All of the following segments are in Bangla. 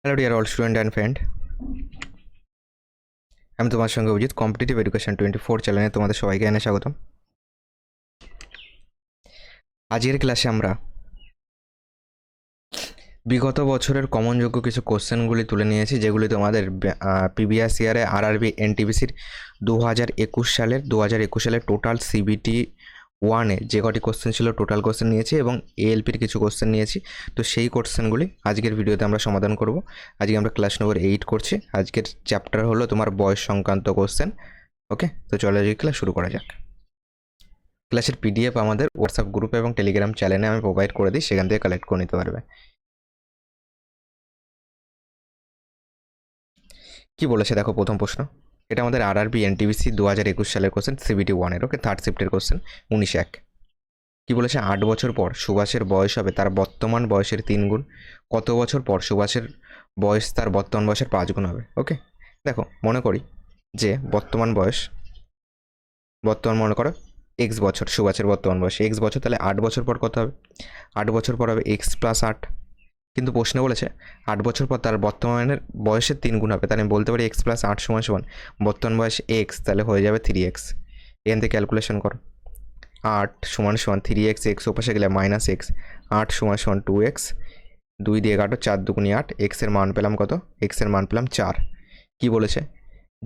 Hello dear all student and friend, আমি তোমার সঙ্গে অভিজিৎ কম্পিটিটিভ এডুকেশন 24 চ্যানেলে তোমাদের সবাইকে জানাই স্বাগতম। আজকের ক্লাসে আমরা বিগত বছরের কমনযোগ্য কিছু কোশ্চেনগুলি তুলে নিয়েছি, যেগুলি তোমাদের প্রিভিয়াস ইয়ারে আরআরবি এনটিপিসির 2021 সালের টোটাল সিবিটি ওয়ানে যে কটি কোশ্চেন ছিল টোটাল কোশ্চেন নিয়েছি এবং এএলপির কিছু কোশ্চেন নিয়েছি। তো সেই কোশ্চেনগুলি আজকের ভিডিওতে আমরা সমাধান করব। আজকে আমরা ক্লাস নম্বর 8 করছি। আজকের চ্যাপ্টার হলো তোমার বয়স সংক্রান্ত কোশ্চেন। ওকে, তো চলো আজকে ক্লাস শুরু করা যাক। ক্লাসের পিডিএফ আমাদের হোয়াটসঅ্যাপ গ্রুপে এবং টেলিগ্রাম চ্যানেলে আমি প্রোভাইড করে দিই, সেখান থেকে কালেক্ট করে নিতে পারবে। কি বলেছে দেখো, প্রথম প্রশ্ন, এটা আমাদের আরআরবি এনটিপিসি 2021 সালের কোশ্চেন, সিবিটি ওয়ানের। ওকে, থার্ড শিফটের কোশ্চেন 19-1। কি বলেছে, 8 বছর পর সুভাষের বয়স হবে তার বর্তমান বয়সের 3 গুণ। কত বছর পর সুভাষের বয়স তার বর্তমান বয়সের 5 গুণ হবে? ওকে, দেখো মনে করি যে বর্তমান মনে করো এক্স বছর, সুভাষের বর্তমান বয়স এক্স বছর, তাহলে 8 বছর পর কত হবে? 8 বছর পর হবে এক্স প্লাস 8। কিন্তু প্রশ্নে বলেছে 8 বছর পর তার বর্তমানের বয়সের 3 গুণ হবে, তাহলে আমি বলতে পারি এক্স প্লাস 8 সমান সমান বর্তমান বয়স এক্স, তাহলে হয়ে যাবে 3x। এখান থেকে ক্যালকুলেশন করো, 8 সমান সমান 3x, এক্স ওপাশে গেলে মাইনাস এক্স, 8 সমান সমান 2x, 2 দিয়ে কাটো, 4 দুগুণি 8, এক্সের মান পেলাম কত? এক্সের মান পেলাম 4। কি বলেছে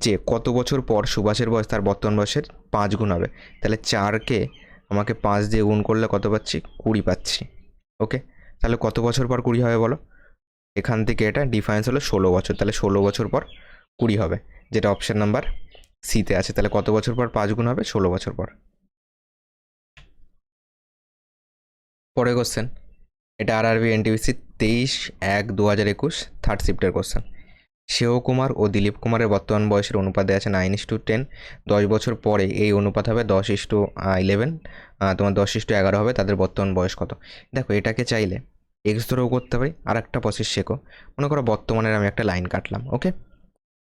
যে কত বছর পর সুভাষের বয়স তার বর্তমান বয়সের 5 গুণ হবে, তাহলে 4কে আমাকে 5 দিয়ে গুণ করলে কত পাচ্ছি? 20 পাচ্ছি। ওকে, তাহলে কত বছর পর 20 হবে বলো? এখান থেকে এটা ডিফারেন্স হলো 16 বছর, তাহলে 16 বছর পর 20 হবে, যেটা অপশান নাম্বার সিতে আছে। তাহলে কত বছর পর 5 গুণ হবে? 16 বছর পর। পরে কোশ্চেন, এটা আরআরবি এনটিপিসি 23-1-2021 থার্ড শিফটের কোশ্চেন। শ্রেয় কুমার ও দিলীপ কুমারের বর্তমান বয়সের অনুপাত দেওয়া আছে 9:10। 10 বছর পরে এই অনুপাত হবে 10:11, তোমার 10:11 হবে। তাদের বর্তমান বয়স কত? দেখো, এটাকে চাইলে এক্স ধরেও করতে পারি। আর একটা প্রসেস শেখো, মনে করো বর্তমানের আমি একটা লাইন কাটলাম। ওকে,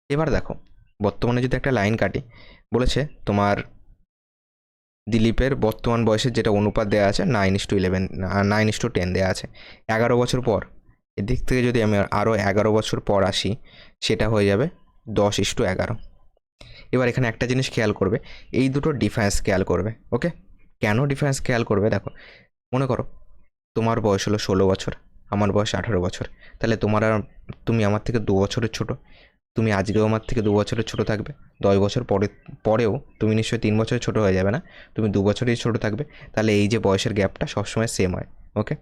এবার দেখো বর্তমানে যদি একটা লাইন কাটি, বলেছে তোমার দিলীপের বর্তমান বয়সের যেটা অনুপাত দেওয়া আছে 9:11, 9:10 দেওয়া আছে। 11 বছর পর এদিক থেকে যদি আমি আরও 11 বছর পর আসি, সেটা হয়ে যাবে 10:11। এবার এখানে একটা জিনিস খেয়াল করবে, এই দুটো ডিফারেন্স খেয়াল করবে। ওকে, কেন ডিফারেন্স খেয়াল করবে? দেখো, মনে করো তোমার বয়স হলো 16 বছর, আমার বয়স 18 বছর, তাহলে তুমি আমার থেকে 2 বছরের ছোটো। তুমি আজকেও আমার থেকে 2 বছরের ছোটো থাকবে। 10 বছর পরেও তুমি নিশ্চয়ই 3 বছরের ছোটো হয়ে যাবে না, তুমি 2 বছরেই ছোটো থাকবে। তাহলে এই যে বয়সের গ্যাপটা সবসময় সেম হয়। ওকে,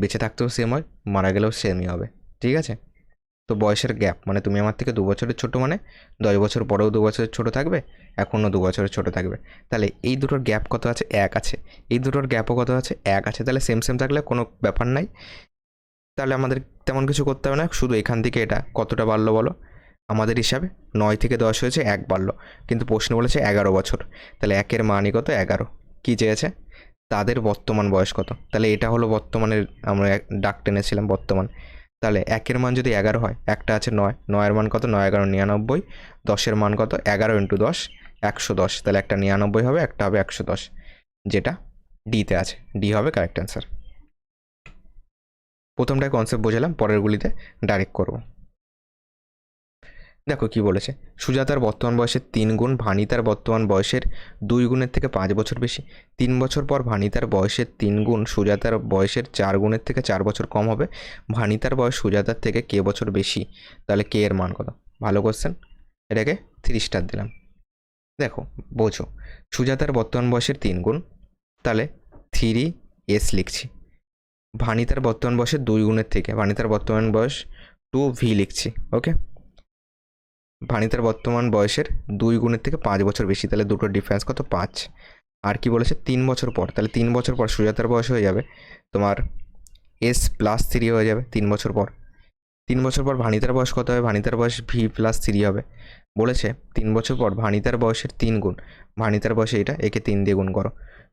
বেঁচে থাকতেও সেম হয়, মারা গেলেও সেমই হবে। ঠিক আছে, তো বয়সের গ্যাপ মানে তুমি আমার থেকে 2 বছরের ছোটো, মানে 10 বছর পরেও 2 বছরের ছোটো থাকবে, এখনও 2 বছরের ছোটো থাকবে। তাহলে এই দুটোর গ্যাপ কত আছে? 1 আছে। এই দুটোর গ্যাপও কত আছে? 1 আছে। তাহলে সেম সেম থাকলে কোনো ব্যাপার নাই, তাহলে আমাদের তেমন কিছু করতে হবে না। শুধু এখান থেকে এটা কতটা বাড়লো বলো? আমাদের হিসাবে 9 থেকে 10 হয়েছে, 1 বাড়লো। কিন্তু প্রশ্ন বলেছে 11 বছর, তাহলে 1-এর মানই কত? 11। কী চেয়েছে? তাদের বর্তমান বয়স কত? তাহলে এটা হলো বর্তমানের, আমরা ডাক টেনেছিলাম বর্তমান। তাহলে 1-এর মান যদি 11 হয়, একটা আছে 9, 9-এর মান কত? 9-11 99, 10-এর মান কত? 11 × 10 110, তাহলে একটা 99 হবে, একটা হবে 110, যেটা ডিতে আছে। ডি হবে কারেক্ট অ্যান্সার। প্রথমটায় কনসেপ্ট বোঝালাম, পরেরগুলিতে ডাইরেক্ট করব। দেখো কি বলেছে, সুজাতার বর্তমান বয়সের 3 গুণ ভানিতার বর্তমান বয়সের 2 গুণের থেকে 5 বছর বেশি। 3 বছর পর ভানিতার বয়সের 3 গুণ সুজাতার বয়সের 4 গুণের থেকে 4 বছর কম হবে। ভানিতার বয়স সুজাতার থেকে কে বছর বেশি? তাহলে কে এর মান কত? ভালো কোশ্চেন, এটাকে 3 স্টার দিলাম। দেখো বোঝো, সুজাতার বর্তমান বয়সের 3 গুণ, তাহলে 3s লিখছি। ভানিতার বর্তমান বয়সের 2 গুণের থেকে, ভানিতার বর্তমান বয়স 2v লিখছি। ওকে, ভানিতার বর্তমান বয়সের 2 গুণের থেকে 5 বছর বেশি, তাহলে দুটোর ডিফারেন্স কত? 5। আর কি বলেছে? 3 বছর পর, তাহলে 3 বছর পর সুজাতার বয়স হয়ে যাবে তোমার s+3 হয়ে যাবে 3 বছর পর। 3 বছর পর ভানিতার বয়স কত হবে? ভানিতার বয়স v+3 হবে। বলেছে 3 বছর পর ভানিতার বয়সের 3 গুণ, ভানিতার বয়সে এটা, একে 3 দিয়ে গুণ করো।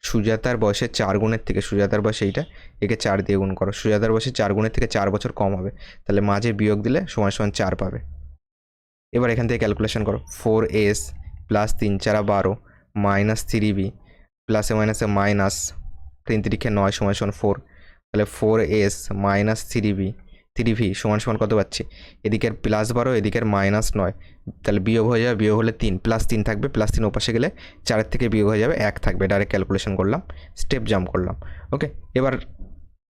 সুজাতার বয়সের 4 গুণের থেকে, সুজাতার বয়সে এইটা, একে 4 দিয়ে গুণ করো। সুজাতার বয়সে 4 গুণের থেকে 4 বছর কম হবে, তাহলে মাঝে বিয়োগ দিলে সমান সমান 4 পাবে। এবার এখান থেকে ক্যালকুলেশন করো, 4s প্লাস 3 × 12 মাইনাস 3b প্লাসে মাইনাসে মাইনাস 3 × 3 = 9 সমান সমান 4, তাহলে 4s মাইনাস 3b 3v সমান সমান কত পাচ্ছি, এদিকের +12 এদিকের -9, তাহলে বিয়োগ হয়ে যাবে, বিয়োগ হলে 3 +3 থাকবে, +3 ওপাশে গেলে 4 থেকে বিয়োগ হয়ে যাবে 1 থাকবে। ডাইরেক্ট ক্যালকুলেশন করলাম, স্টেপ জাম্প করলাম। ওকে, এবার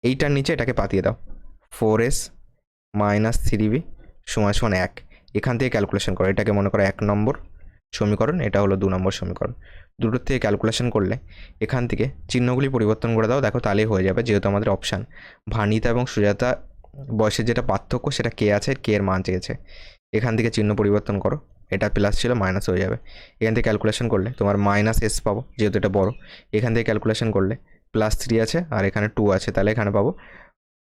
এইটার নিচে এটাকে পাতিয়ে দাও, 4s - 3v সমান সমান 1। এখান থেকে ক্যালকুলেশন করো, এটাকে মনে করো 1 নম্বর সমীকরণ, এটা হলো 2 নম্বর সমীকরণ। দুটোর থেকে ক্যালকুলেশন করলে এখান থেকে চিহ্নগুলি পরিবর্তন করে দাও, দেখো তাহলেই হয়ে যাবে। যেহেতু আমাদের অপশান ভানিতা এবং সুজাতা বয়সের যেটা পার্থক্য সেটা কে আছে, কে এর মান চেয়েছে। এখান থেকে চিহ্ন পরিবর্তন করো, এটা প্লাস ছিল মাইনাস হয়ে যাবে। এখান থেকে ক্যালকুলেশন করলে তোমার -s পাবো, যেহেতু এটা বড়। এখান থেকে ক্যালকুলেশন করলে +3 আছে আর এখানে 2 আছে, তাহলে এখানে পাবো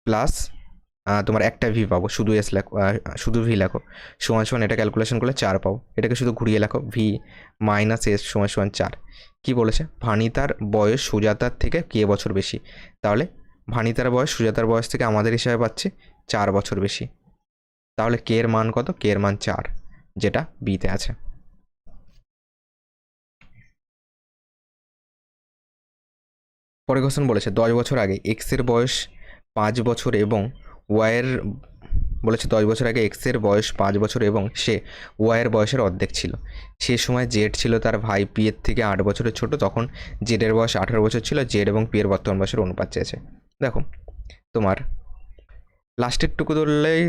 প্লাস তোমার একটা ভি পাবো, শুধু এস লেখো, শুধু ভি লেখো, সমান সমান এটা ক্যালকুলেশন করলে 4 পাবো। এটাকে শুধু ঘুরিয়ে লেখো, ভি -s সমান সমান 4। কী বলেছে, ভানিতার বয়স সুজাতার থেকে কে বছর বেশি, তাহলে ভানিতার বয়স সুজাতার বয়স থেকে আমাদের হিসাবে পাচ্ছি 4 বছর বেশি। তাহলে কে এর মান কত, কে এর মান 4, যেটা বিতে আছে। পরে কোশ্চেন বলেছে 10 বছর আগে এক্স এর বয়স 5 বছর এবং ওয়াইয়ের বলেছে 10 বছর আগে এক্স এর বয়স 5 বছর এবং সে ওয়াইয়ের বয়সের অর্ধেক ছিল। সে সময় জেড ছিল তার ভাই পি এর থেকে 8 বছরের ছোট, তখন জেডের বয়স 18 বছর ছিল। জেড এবং পি এর বর্তমান বয়সের অনুপাত চেয়েছে। দেখো তোমার লাস্টের টুকু ধরলেই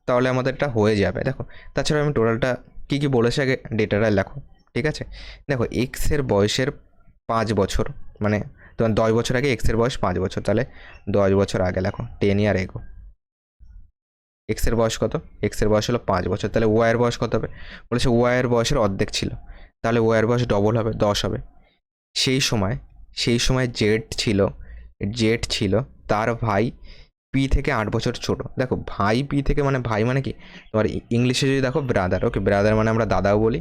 তাহলে আমাদের এটা হয়ে যাবে। দেখো তাছাড়া আমি টোটালটা কী কী বলেছি আগে ডেটাটা লেখো, ঠিক আছে। দেখো এক্সের বয়সের 5 বছর, মানে তোমার 10 বছর আগে এক্সের বয়স 5 বছর, তাহলে 10 বছর আগে লেখো, 10 ইয়ার এগো। এক্সের বয়স কত, এক্সের বয়স হলো 5 বছর, তাহলে ওয়াইয়ের বয়স কত হবে, বলেছে ওয়াইয়ের বয়সের অর্ধেক ছিল, তাহলে ওয়াইয়ের বয়স ডবল হবে, 10 হবে। সেই সময় জেড ছিল তার ভাই পি থেকে 8 বছর ছোট। দেখো ভাই পি থেকে, মানে ভাই মানে কি তোমার ইংলিশে যদি দেখো ব্রাদার, ওকে ব্রাদার মানে আমরা দাদাও বলি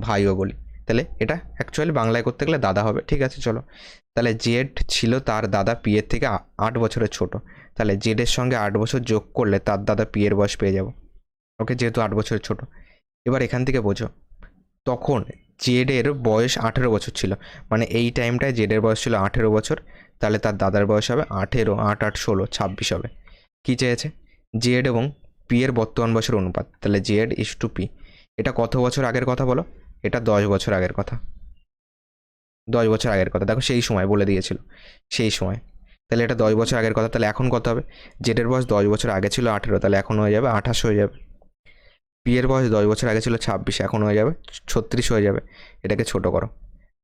ভাইও বলি, তাহলে এটা অ্যাকচুয়ালি বাংলায় করতে গেলে দাদা হবে, ঠিক আছে চলো। তাহলে জেড ছিল তার দাদা পি এর থেকে 8 বছরের ছোট, তাহলে জেডের সঙ্গে 8 বছর যোগ করলে তার দাদা পি এর বয়স পেয়ে যাব, ওকে, যেহেতু 8 বছরের ছোট। এবার এখান থেকে বোঝো তখন জেডের বয়স 18 বছর ছিল, মানে এই টাইমটায় জেডের বয়স ছিল 18 বছর, তাহলে তার দাদার বয়স হবে 18, 8 8 16 26 হবে। কী চেয়েছে, জেড এবং পি এর বর্তমান বয়সের অনুপাত, তাহলে জেড ইস টু পি। এটা কত বছর আগের কথা বলো, এটা 10 বছর আগের কথা, 10 বছর আগের কথা। দেখো সেই সময় বলে দিয়েছিল, সেই সময়, তাহলে এটা 10 বছর আগের কথা। তাহলে এখন কত হবে, জেডের বয়স 10 বছর আগে ছিল 18, তাহলে এখন হয়ে যাবে 28 হয়ে যাবে। পি এর বয়স 10 বছর আগে ছিল 26, এখন হয়ে যাবে 36 হয়ে যাবে। এটাকে ছোট করো,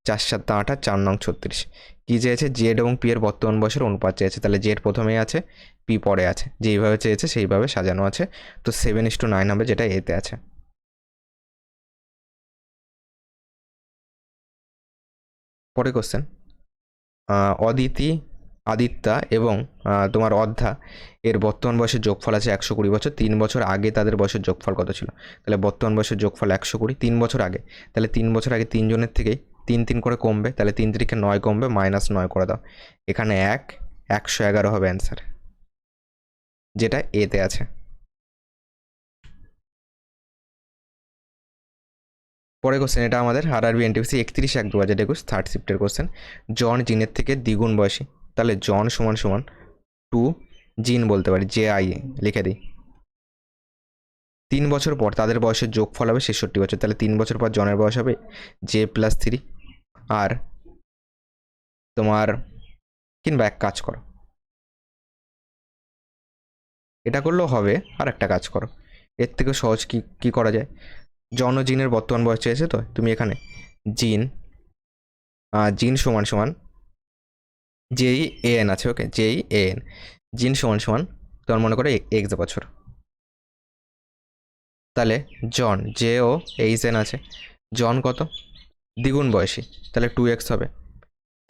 4 7 28, 4 9 36। কী চেয়েছে, জেড এবং পি এর বর্তমান বয়সের অনুপাত চেয়েছে, তাহলে জেড প্রথমেই আছে, পি পরে আছে, যেইভাবে চেয়েছে সেইভাবে সাজানো আছে। তো 7:9 হবে, যেটা এতে আছে। পরে কোশ্চেন, আদিত্যা এবং তোমার অধ্যা এর বর্তমান বয়সের যোগফল আছে 120 বছর। 3 বছর আগে তাদের বয়সের যোগফল কত ছিল, তাহলে বর্তমান বয়সের যোগফল 120, 3 বছর আগে, তাহলে 3 বছর আগে তিনজনের থেকেই 3 3 করে কমবে, তাহলে 3 3 9 কমবে, -9 করে দাও। এখানে 111 হবে অ্যান্সার, যেটা এতে আছে। পরে কোশ্চেন, এটা আমাদের আরআরবি এনটিপিসি 31/1/2021 থার্ড শিফটের কোশ্চেন। জন জিনের থেকে দ্বিগুণ বয়সী, তাহলে জন সমান সমান 2 জিন বলতে পারি, JI লিখে দিই। 3 বছর পর তাদের বয়সের যোগফল হবে 66 বছর, তাহলে 3 বছর পর জনের বয়স হবে J+3। আর তোমার কিংবা এক কাজ করো, এটা করলেও হবে, আর একটা কাজ করো, এর থেকে সহজ কি করা যায়। জন ও জিনের বর্তমান বয়স চেয়েছে, তো তুমি এখানে জিন সমান সমান JEAN আছে, ওকে, JEAN, জিন সমান সমান তোমার মনে করে এক্স বছর। তাহলে জন JOHN আছে, জন কত দ্বিগুণ বয়সী, তাহলে 2x হবে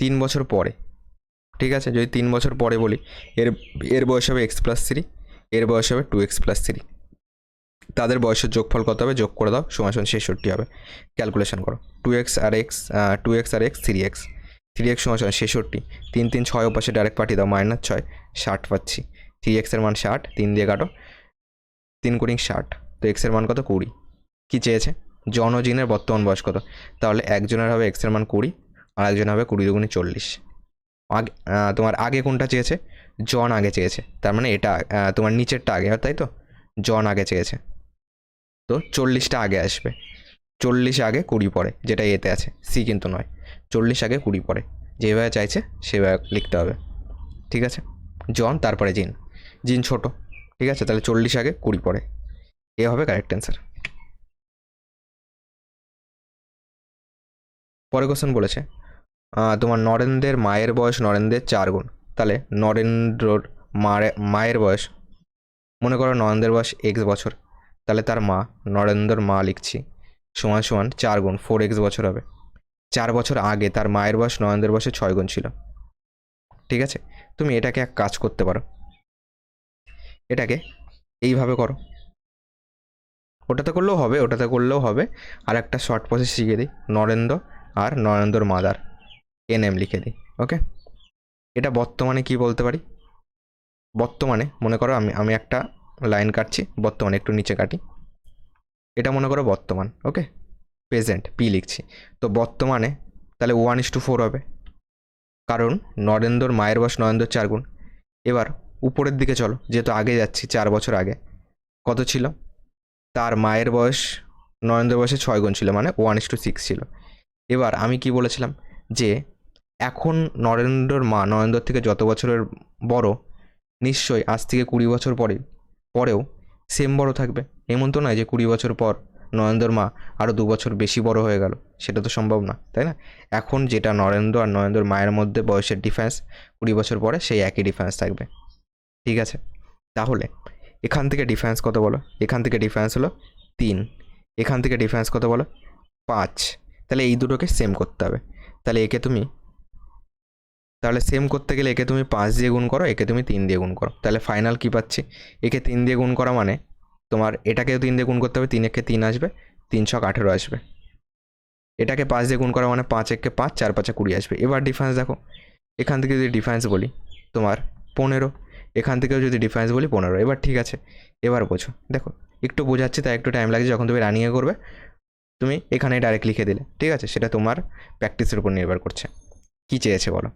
3 বছর পরে, ঠিক আছে। যদি 3 বছর পরে বলি, এর বয়স হবে x+3, এর বয়স হবে 2x+3, তাদের বয়সের যোগফল কত হবে, যোগ করে দাও, সমান সমান 66 হবে। ক্যালকুলেশন করো, 2x আর x 3x সমান সমান 66, 3 3 6 পাশে ডাইরেক্ট পাঠিয়ে দাও, -6 60 পাচ্ছি। 3x এর মান 60, 3 দিয়ে কাটো, 3 × 60, তো x এর মান কত 20। কী চেয়েছে, জন ও জিনের বর্তমান বয়স কত, তাহলে একজনের হবে x এর মান 20, আর একজনের হবে 20 × 40। তোমার আগে কোনটা চেয়েছে, জন আগে চেয়েছে, তার মানে এটা তোমার নিচেরটা আগে, তাই তো। জন আগে চেয়েছে, তো 40টা আগে আসবে। 40 আগে 20 পরে, যেটা এতে আছে, সি কিন্তু নয়। 40 আগে 20 পরে, যেভাবে চাইছে সেভাবে লিখতে হবে। ঠিক আছে, জন তারপরে জিন, জিন ছোট। ঠিক আছে, তাহলে 40 আগে 20 পরে, এ হবে কারেক্ট অ্যান্সার। পরে কোশ্চেন বলেছে তোমার নরেন্দ্রের মায়ের বয়স নরেন্দ্রের 4 গুণ। তাহলে নরেন্দ্রর মায়ের বয়স, মনে করো নরেন্দ্রের বয়স এক্স বছর, তাহলে তার মা, নরেন্দ্রর মা লিখছি, সমান সমান 4 গুণ 4x বছর হবে। 4 বছর আগে তার মায়ের বয়স নরেন্দ্রের বয়সে 6 গুণ ছিল। ঠিক আছে, তুমি এটাকে এক কাজ করতে পারো, এটাকে এইভাবে করো। ওটাতে করলেও হবে, ওটাতে করলেও হবে। আর একটা শর্ট প্রসেস শিখিয়ে দিই, নরেন্দ্র আর নরেন্দ্রর মাদার এ নেম লিখে দিই। ওকে, এটা বর্তমানে কি বলতে পারি? বর্তমানে মনে করো আমি একটা লাইন কাটছি, বর্তমানে একটু নিচে কাটি, এটা মনে করো বর্তমান। ওকে, প্রেজেন্ট পি লিখছি, তো বর্তমানে তাহলে 1:4 হবে, কারণ নরেন্দ্রর মায়ের বয়স নরেন্দ্রর 4 গুণ। এবার উপরের দিকে চলো, যেহেতু আগে যাচ্ছি, 4 বছর আগে কত ছিল? তার মায়ের বয়স নরেন্দ্র বয়সে 6 গুণ ছিল, মানে 1:6 ছিল। এবার আমি কি বলেছিলাম, যে এখন নরেন্দ্রর মা নরেন্দ্র থেকে যত বছরের বড়, নিশ্চয়ই আজ থেকে 20 বছর পরেও সেম বড় থাকবে। এমন তো নয় যে 20 বছর পর নরেন্দ্রর মা আরও 2 বছর বেশি বড় হয়ে গেল, সেটা তো সম্ভব না, তাই না? এখন যেটা নরেন্দ্র আর নরেন্দ্রর মায়ের মধ্যে বয়সের ডিফারেন্স, 20 বছর পরে সেই একই ডিফারেন্স থাকবে। ঠিক আছে, তাহলে এখান থেকে ডিফারেন্স কত বলো? এখান থেকে ডিফারেন্স হলো 3, এখান থেকে ডিফারেন্স কত বলো? 5। তাহলে এই দুটোকে সেম করতে হবে। তাহলে একে তুমি, তাহলে সেম করতে গেলে একে তুমি 5 দিয়ে গুণ করো, একে তুমি 3 দিয়ে গুণ করো, তাহলে ফাইনাল কি পাচ্ছি? একে 3 দিয়ে গুণ করা মানে তোমার এটাকেও 3 দিয়ে গুণ করতে হবে, 3 একে 3 আসবে, 3 ছক 18 আসবে। এটাকে 5 দিয়ে গুণ করা মানে 5 একে 5, 4 5 20 আসবে। এবার ডিফারেন্স দেখো, এখান থেকে যদি ডিফারেন্স বলি তোমার 15, এখান থেকেও যদি ডিফারেন্স বলি 15। এবার ঠিক আছে, এবার বোঝো, দেখো একটু বোঝাচ্ছি, তাই একটু টাইম লাগছে। যখন তুমি রানিংয়ে করবে তুমি এখানে ডাইরেক্ট লিখে দিলে, ঠিক আছে? সেটা তোমার প্র্যাকটিসের উপর নির্ভর করছে। কী চেয়েছে বলো?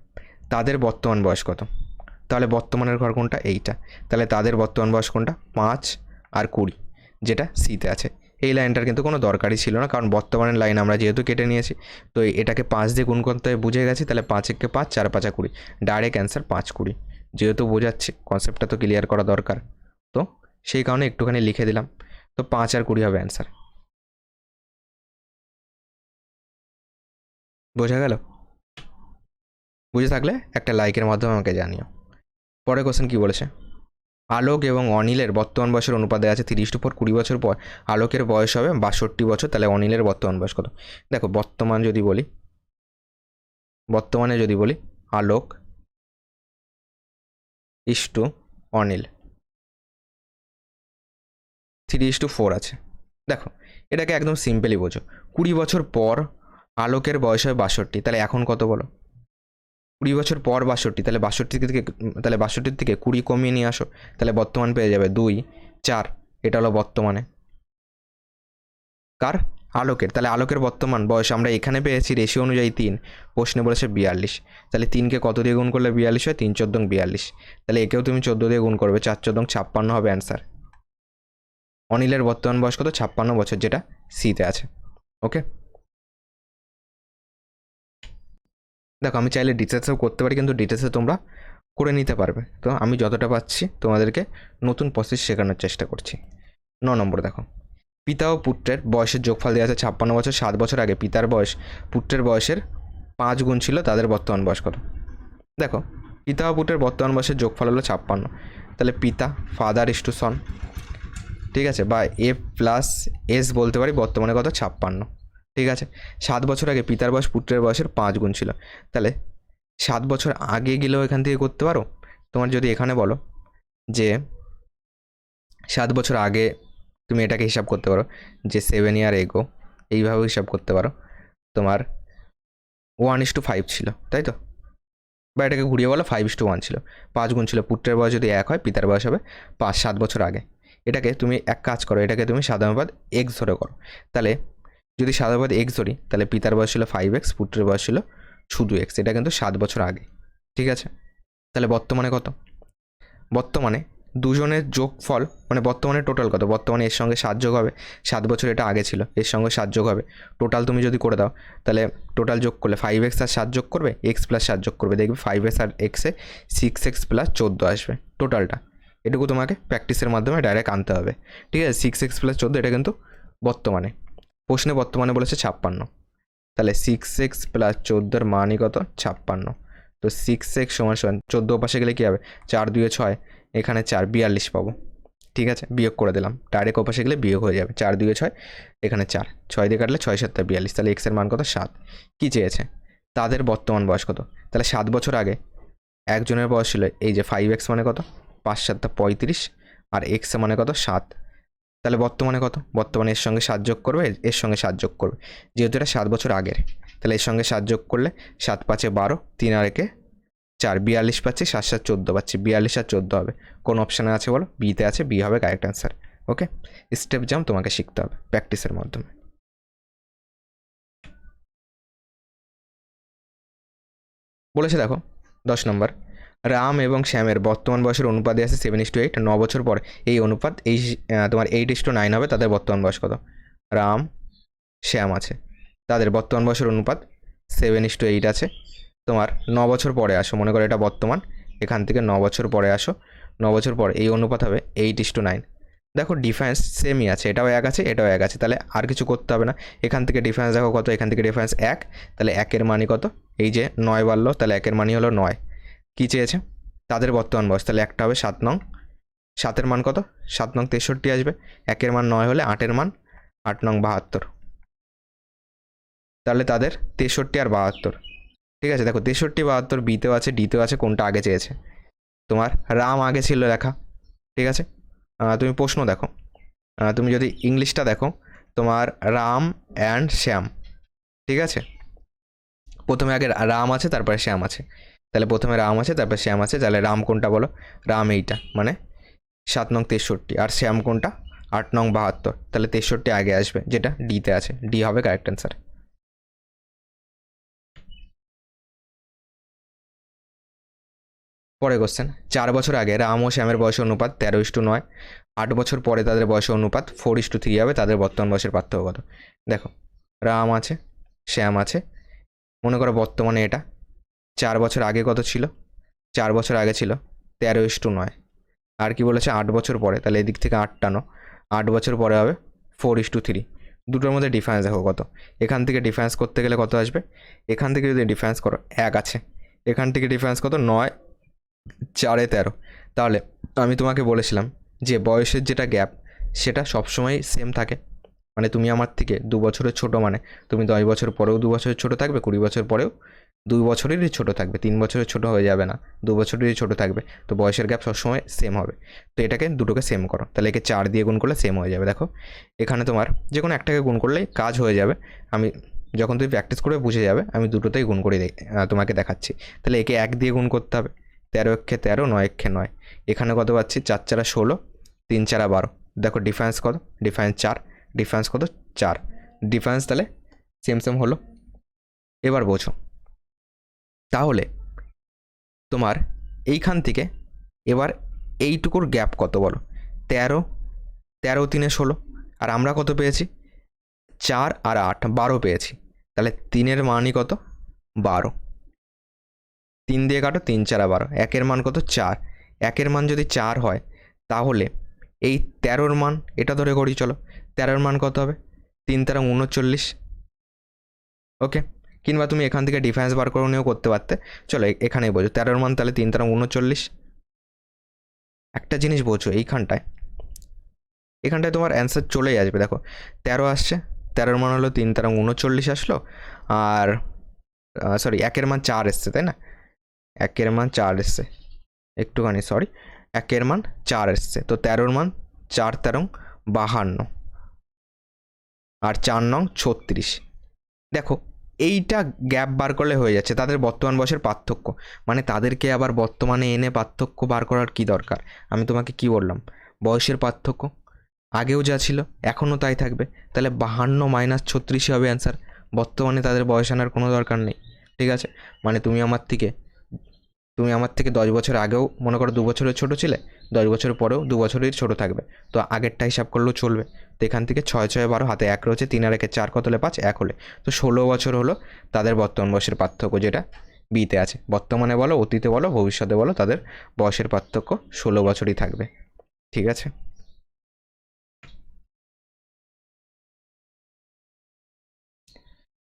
তাদের বর্তমান বয়স কত? তাহলে বর্তমানের ঘর কোনটা? এইটা। তাহলে তাদের বর্তমান বয়স কোনটা? 5 আর 20, যেটা সিতে আছে। এই লাইনটার কিন্তু কোনো দরকারই ছিল না, কারণ বর্তমানের লাইন আমরা যেহেতু কেটে নিয়েছি, তো এটাকে 5 দিয়ে গুণ করতে বুঝে গেছি। তাহলে 5 একে 5, 4 5 20, ডাইরেক্ট অ্যান্সার 5 20। যেহেতু বোঝাচ্ছি, কনসেপ্টটা তো ক্লিয়ার করা দরকার, তো সেই কারণে একটুখানি লিখে দিলাম। তো 5 আর 20 হবে অ্যান্সার। বোঝা গেল? বুঝে থাকলে একটা লাইকের মাধ্যমে আমাকে জানিও। পরে কোশ্চেন কি বলেছে? আলোক এবং অনিলের বর্তমান বয়সের অনুপাত দেওয়া আছে 30:4। 20 বছর পর আলোকের বয়স হবে 62 বছর, তাহলে অনিলের বর্তমান বয়স কত? দেখো বর্তমানে যদি বলি আলোক ইস্টু অনিল 3:4 আছে। দেখো এটাকে একদম সিম্পলি বোঝো, 20 বছর পর আলোকের বয়স হয় 62, তাহলে এখন কত বলো? 20 বছর পর 62, তাহলে 62 থেকে 20 কমিয়ে নিয়ে আসো, তাহলে বর্তমান পেয়ে যাবে 2 4। এটা হলো বর্তমানে কার? আলোকের। তাহলে আলোকের বর্তমান বয়স আমরা এখানে পেয়েছি রেশিও অনুযায়ী 3, প্রশ্নে বলেছে 42। তাহলে 3কে কত দিয়ে গুণ করলে 42 হয়? 3 14 42। তাহলে একেও তুমি 14 দিয়ে গুণ করবে, 4 14 56 হবে অ্যান্সার। অনিলের বর্তমান বয়স কত? 56 বছর, যেটা সিতে আছে। ওকে, দেখো আমি চাইলে ডিটেলসেও করতে পারি, কিন্তু ডিটেলসে তোমরা করে নিতে পারবে। তো আমি যতটা পাচ্ছি তোমাদেরকে নতুন প্রসেস শেখানোর চেষ্টা করছি। 9 নম্বর দেখো, পিতা ও পুত্রের বয়সের যোগফল দেওয়া আছে 56 বছর। 7 বছর আগে পিতার বয়স পুত্রের বয়সের 5 গুণ ছিল, তাদের বর্তমান বয়স কত? দেখো পিতা ও পুত্রের বর্তমান বয়সের যোগফল হলো 56, তাহলে পিতা ফাদার ইস্টু সন, ঠিক আছে, বা এ প্লাস এস বলতে পারি, বর্তমানে কত? 56। ঠিক আছে, 7 বছর আগে পিতার বয়স পুত্রের বয়সের 5 গুণ ছিল, তাহলে 7 বছর আগে গেলেও এখান থেকে করতে পারো। তোমার যদি এখানে বলো যে 7 বছর আগে, তুমি এটাকে হিসাব করতে পারো যে 7 ইয়ার এগো, এইভাবেও হিসাব করতে পারো। তোমার 1:5 ছিল, তাই তো? বা এটাকে ঘুরিয়ে বলো 5:1 ছিল। 5 গুণ ছিল, পুত্রের বয়স যদি 1 হয়, পিতার বয়স হবে 7 বছর আগে। এটাকে তুমি এক কাজ করো, এটাকে তুমি সাধারণভাবে এক্স ধরে করো। তাহলে যদি সাধারণভাবে এক্স ধরি, তাহলে পিতার বয়স ছিল 5x, পুত্রের বয়স ছিল শুধু x। এটা কিন্তু 7 বছর আগে। ঠিক আছে, তাহলে বর্তমানে কত? বর্তমানে দুজনের যোগফল মানে বর্তমানে টোটাল কত, বর্তমানে এর সঙ্গে 7 যোগ হবে, 7 বছর এটা আগে ছিল, এর সঙ্গে 7 যোগ হবে, টোটাল তুমি যদি করে দাও তাহলে টোটাল যোগ করলে 5x আর 7 যোগ করবে, এক্স প্লাস 7 যোগ করবে, দেখবে 5x আর এক্সে 6x প্লাস 14 আসবে টোটালটা। এটুকু তোমাকে প্র্যাকটিসের মাধ্যমে ডাইরেক্ট আনতে হবে, ঠিক আছে। 6x প্লাস 14 এটা কিন্তু বর্তমানে, প্রশ্নে বর্তমানে বলেছে 56, তাহলে 6x প্লাস 14 মানই কত, 56। তো 6x সমান 14 পাশে গেলে কী হবে, 4 2 6, এখানে 4 42 পাবো, ঠিক আছে। বিয়োগ করে দিলাম, ডাইরেক্ট ওপাশে গেলে বিয়োগ হয়ে যাবে, 4 2 6, এখানে 4, 6 দিয়ে কাটলে 6 7 42, তাহলে এক্সের মান কত, 7। কী চেয়েছে, তাদের বর্তমান বয়স কত, তাহলে 7 বছর আগে একজনের বয়স ছিল এই যে 5x মানে কত, 5 7 35, আর এক্স মানে কত, 7। তাহলে বর্তমানে কত, বর্তমানে এর সঙ্গে 7 যোগ করবে, এর সঙ্গে 7 যোগ করবে, যেহেতু এটা 7 বছর আগের, তাহলে এর সঙ্গে 7 যোগ করলে 7 5 12, 3 আর 1 4, 42 পাচ্ছি, 7 7 14 পাচ্ছি, 42 আর 14 হবে। কোন অপশানে আছে বলো, বিতে আছে, বি হবে কারেক্ট অ্যান্সার। ওকে, স্টেপ জাম্প তোমাকে শিখতে হবে প্র্যাকটিসের মাধ্যমে। বলেছে দেখো 10 নম্বর, রাম এবং শ্যামের বর্তমান বয়সের অনুপাত আছে 7:8, 9 বছর পরে এই অনুপাত এই তোমার 8:9 হবে, তাদের বর্তমান বয়স কত, রাম শ্যাম আছে, তাদের বর্তমান বয়সের অনুপাত 7:8 আছে। তোমার 9 বছর পরে আসো, মনে করো এটা বর্তমান, এখান থেকে 9 বছর পরে আসো, 9 বছর পরে এই অনুপাত হবে 8:9। দেখো ডিফারেন্স সেমই আছে, এটাও 1 আছে, এটাও 1 আছে, তাহলে আর কিছু করতে হবে না। এখান থেকে ডিফারেন্স দেখো কত, এখান থেকে ডিফারেন্স 1, তাহলে 1-এর মানই কত, এই যে 9 বাড়লো, তাহলে 1-এর মানই হলো 9। কী চেয়েছে, তাদের বর্তমান বয়স, তাহলে একটা হবে 7 নং, 7-এর মান কত, 7 নং 63 আসবে, 1-এর মান 9 হলে 8-এর মান 8 নং 72, তাহলে তাদের 63 আর 72, ঠিক আছে। দেখো 63 72 বিতেও আছে, ডিতেও আছে, কোনটা আগে চেয়েছে, তোমার রাম আগে ছিল লেখা, ঠিক আছে। তুমি প্রশ্ন দেখো, তুমি যদি ইংলিশটা দেখো, তোমার রাম অ্যান্ড শ্যাম, ঠিক আছে। প্রথমে আগে রাম আছে, তারপরে শ্যাম আছে, তাহলে প্রথমে রাম আছে, তারপরে শ্যাম আছে, তাহলে রাম কোনটা বলো, রাম এইটা মানে 7 নং 63, আর শ্যাম কোনটা 8 নং 72, তাহলে 63 আগে আসবে, যেটা ডিতে আছে, ডি হবে কারেক্ট অ্যান্সার। পরে কোশ্চেন, 4 বছর আগে রাম ও শ্যামের বয়সের অনুপাত 13:9, 8 বছর পরে তাদের বয়সের অনুপাত 4:3 হবে, তাদের বর্তমান বয়সের পার্থক্য কত। দেখো রাম আছে, শ্যাম আছে, মনে করো বর্তমানে এটা 4 বছর আগে কত ছিল, 4 বছর আগে ছিল 13:9, আর কি বলেছে 8 বছর পরে, তাহলে এদিক থেকে 8 টানো, 8 বছর পরে হবে 4:3। দুটোর মধ্যে ডিফারেন্স দেখো কত, এখান থেকে ডিফারেন্স করতে গেলে কত আসবে, এখান থেকে যদি ডিফারেন্স করো 1 আছে, এখান থেকে ডিফারেন্স কত, 9 4 13, তাহলে আমি তোমাকে বলেছিলাম যে বয়সের যেটা গ্যাপ সেটা সবসময় সেম থাকে, মানে তুমি আমার থেকে 2 বছরের ছোটো, মানে তুমি 10 বছর পরেও 2 বছরের ছোটো থাকবে, 20 বছর পরেও 2 বছরেরই ছোটো থাকবে, 3 বছরের ছোটো হয়ে যাবে না, 2 বছরেরই ছোটো থাকবে, তো বয়সের গ্যাপ সবসময় সেম হবে। তো এটাকে দুটোকে সেম করো, তাহলে একে 4 দিয়ে গুণ করলে সেম হয়ে যাবে। দেখো এখানে তোমার যে কোনো একটাকে গুণ করলেই কাজ হয়ে যাবে, আমি যখন তুমি প্র্যাকটিস করবে বুঝে যাবে, আমি দুটোতেই গুণ করে তোমাকে দেখাচ্ছি। তাহলে একে 1 দিয়ে গুণ করতে হবে, 13 একে 13, 9 একে 9, এখানে কত পাচ্ছি 4 4 16, 3 4 12, দেখো ডিফারেন্স কত, ডিফারেন্স 4, ডিফারেন্স কত 4, ডিফারেন্স তাহলে সেম সেম হলো। এবার বোঝো, তাহলে তোমার এইখান থেকে এবার এইটুকুর গ্যাপ কত বলো, 13, 13 3 16, আর আমরা কত পেয়েছি 4 আর 8 12 পেয়েছি, তাহলে 3-এর মানই কত 12, 3 দিয়ে কাটো, 3 4 12, 1-এর মান কত 4, 1-এর মান যদি 4 হয় তাহলে এই 13-র মান এটা ধরে করি, চলো 13-র মান কত হবে, 3 13 39, ওকে। কিংবা তুমি এখান থেকে ডিফারেন্স বার করে নিয়েও করতে পারতে, চলো এখানেই বোঝো 13-র মান তাহলে 3 13 39। একটা জিনিস বোঝো, এইখানটায় তোমার অ্যান্সার চলেই আসবে, দেখো 13 আসছে, 13-র মান হলো 3 13 39 আসলো, আর সরি 1-এর মান 4 এসছে, তাই না, 1-এর মান 4 এসছে, একটুখানি সরি, 1-এর মান 4 এসছে, তো 13-র মান 4 13 52, আর 4 9 36। দেখো এইটা গ্যাপ বার করলে হয়ে যাচ্ছে তাদের বর্তমান বয়সের পার্থক্য, মানে তাদেরকে আবার বর্তমানে এনে পার্থক্য বার করার কি দরকার। আমি তোমাকে কি বললাম, বয়সের পার্থক্য আগেও যা ছিল এখনও তাই থাকবে, তাহলে 52 - 36 হবে অ্যান্সার। বর্তমানে তাদের বয়স আনার কোনো দরকার নেই, ঠিক আছে। মানে তুমি আমার থেকে 10 বছর আগেও মনে করো 2 বছরের ছোটো ছিলে, 10 বছর পরেও 2 বছরের ছোটো থাকবে, তো আগেরটা হিসাব করলেও চলবে। তো এখান থেকে 6 6 12, হাতে 1 রয়েছে, 3 আর 1 4, কত হলে 5, 1 হলে, তো 16 বছর হলো তাদের বর্তমান বয়সের পার্থক্য, যেটা বিতে আছে। বর্তমানে বলো, অতীতে বলো, ভবিষ্যতে বলো, তাদের বয়সের পার্থক্য 16 বছরই থাকবে। ঠিক আছে।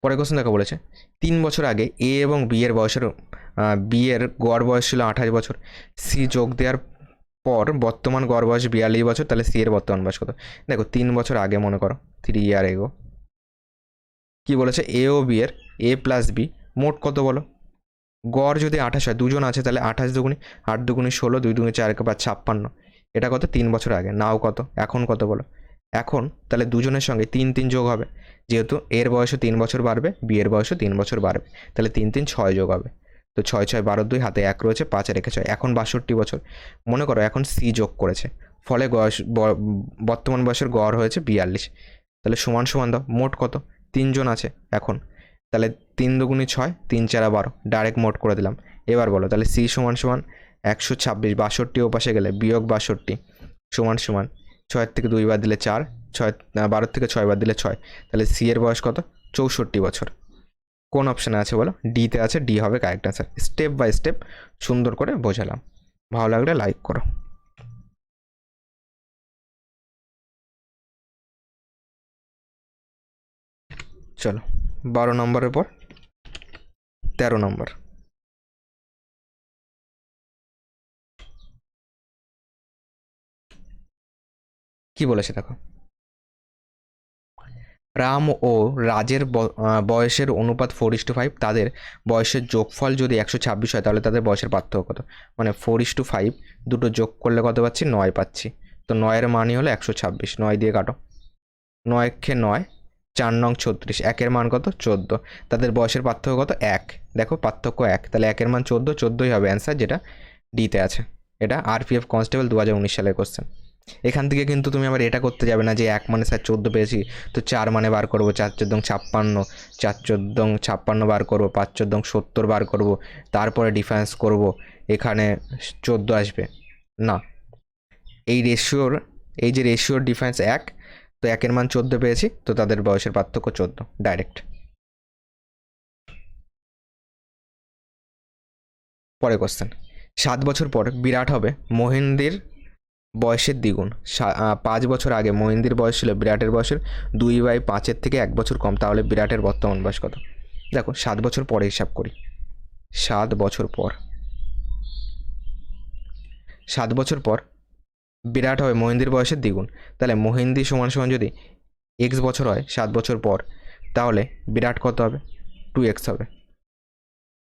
পরে কোশ্চেন দেখা বলেছে, 3 বছর আগে এ এবং বি এর গড় বয়স ছিল 28 বছর, সি যোগ দেওয়ার পর বর্তমান গড় বয়স 42 বছর, তাহলে সি এর বর্তমান বয়স কত? দেখো 3 বছর আগে মনে করো, 3 ইয়ার এগো, কি বলেছে, এ ও বি এর এ প্লাস বি মোট কত বলো? গড় যদি 28 হয়, দুজন আছে, তাহলে 28 দুগুণি 8 দুগুণি 16, 2 দুগুণি 4, 56। এটা কত? 3 বছর আগে। নাও কত? এখন কত বলো? এখন তাহলে দুজনের সঙ্গে 3 3 যোগ হবে, যেহেতু এর বয়সও 3 বছর বাড়বে, বি এর বয়সও 3 বছর বাড়বে, তাহলে 3 3 6 যোগ হবে। তো 6 6 12 2, হাতে 1 রয়েছে, 5 আর 1 6, এখন 62 বছর। মনে করো এখন সি যোগ করেছে, ফলে বর্তমান বয়সের গড় হয়েছে 42, তাহলে সমান সমান দাও, মোট কত? 3 জন আছে এখন, তাহলে 3 দুগুণি 6, 3 4 12, ডাইরেক্ট মোট করে দিলাম। এবার বলো তাহলে সি সমান সমান 126, 62 ওপাশে গেলে বিয়োগ 62 সমান সমান 6 থেকে 2 বাদ দিলে 4, 12 থেকে 6 বাদ দিলে 6, তাহলে সি এর বয়স কত? 64 বছর। কোন অপশানে আছে বলো? ডিতে আছে, ডি হবে correct answer. Step by step সুন্দর করে বোঝালাম, ভালো লাগলে লাইক করো। চলো 12 নম্বরের পর 13 নম্বর। কি বলেছে দেখো, রাম ও রাজের বয়সের অনুপাত 4:5, তাদের বয়সের যোগফল যদি 126 হয়, তাহলে তাদের বয়সের পার্থক্য কত? মানে 4:5 দুটো যোগ করলে কত পাচ্ছি? 9 পাচ্ছি। তো 9-এর মানই হলো 126, 9 দিয়ে কাটো, 9 কে 9, 4 নং 36, 1-এর মান কত? 14, তাদের বয়সের পার্থক্য কত? 1। দেখো পার্থক্য 1, তাহলে 1-এর মান 14, 14ই হবে অ্যান্সার, যেটা ডিতে আছে। এটা RPF কনস্টেবল 2019 সালের কোশ্চেন। এখান থেকে কিন্তু তুমি আবার এটা করতে যাবে না যে 1 মানে স্যার 14 পেয়েছি, তো 4 মানে বার করবো, 4 14 56, 4 14 56 বার করবো, 5 14 70 বার করবো, তারপরে ডিফারেন্স করব, এখানে 14 আসবে না। এই যে রেশিওর ডিফারেন্স 1, তো 1-এর মান 14 পেয়েছি, তো তাদের বয়সের পার্থক্য 14, ডাইরেক্ট। পরে কোশ্চেন, 7 বছর পর বিরাট হবে মহেন্দ্রের বয়সের দ্বিগুণ। 5 বছর আগে মহেন্দ্রের বয়স ছিল বিরাটের বয়সের 2/5 থেকে 1 বছর কম, তাহলে বিরাটের বর্তমান বয়স কত? দেখো 7 বছর পরে হিসাব করি। 7 বছর পর 7 বছর পর বিরাট হবে মহেন্দ্রের বয়সের দ্বিগুণ, তাহলে মহেন্দ্র সমান সমান যদি x বছর হয় 7 বছর পর, তাহলে বিরাট কত হবে? 2x হবে।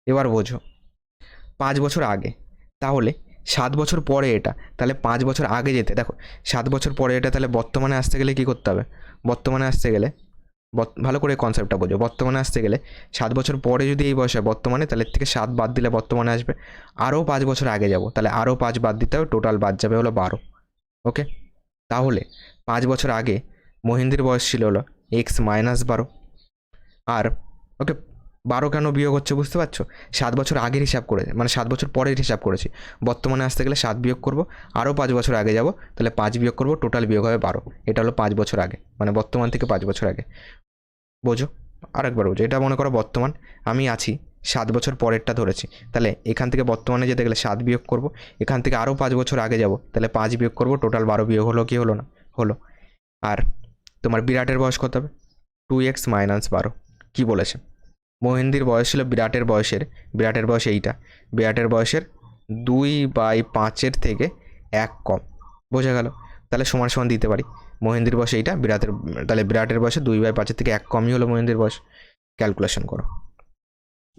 এবার বোঝো 5 বছর আগে, তাহলে 7 বছর পরে এটা, তাহলে 5 বছর আগে যেতে, দেখো 7 বছর পরে এটা, তাহলে বর্তমানে আসতে গেলে কী করতে হবে? বর্তমানে আসতে গেলে ভালো করে কনসেপ্টটা বোঝো, বর্তমানে আসতে গেলে 7 বছর পরে যদি এই বয়স হয় বর্তমানে, তাহলে থেকে 7 বাদ দিলে বর্তমানে আসবে, আরও 5 বছর আগে যাব, তাহলে আরও 5 বাদ দিতে হবে, টোটাল বাদ যাবে হলো 12। ওকে, তাহলে 5 বছর আগে মহেন্দ্রের বয়স ছিল হলো x-12, আর ওকে 12 কেন বিয়োগ হচ্ছে বুঝতে পারছো? 7 বছর আগের হিসাব করে, মানে 7 বছর পরের হিসাব করেছি, বর্তমানে আসতে গেলে 7 বিয়োগ করবো, আরও 5 বছর আগে যাব, তাহলে 5 বিয়োগ করবো, টোটাল বিয়োগ হবে 12। এটা হলো 5 বছর আগে, মানে বর্তমান থেকে 5 বছর আগে। বোঝো, আরেকবার বোঝো, এটা মনে করো বর্তমান, আমি আছি 7 বছর পরেরটা ধরেছি, তাহলে এখান থেকে বর্তমানে যেতে গেলে 7 বিয়োগ করবো, এখান থেকে আরও 5 বছর আগে যাব, তাহলে 5 বিয়োগ করবো, টোটাল 12 বিয়োগ হলো কি হলো না? হলো। আর তোমার বিরাটের বয়স কত হবে? 2x-12। কী বলেছে? মহেন্দ্রের বয়স ছিল বিরাটের বয়স এইটা, বিরাটের বয়সের 2/5 থেকে 1 কম, বোঝা গেল? তাহলে সমান সমান দিতে পারি, মহেন্দ্রের বয়স এইটা, তাহলে বিরাটের বয়সে 2/5 থেকে 1 কমই হলো মহেন্দ্রের বয়স। ক্যালকুলেশন করো,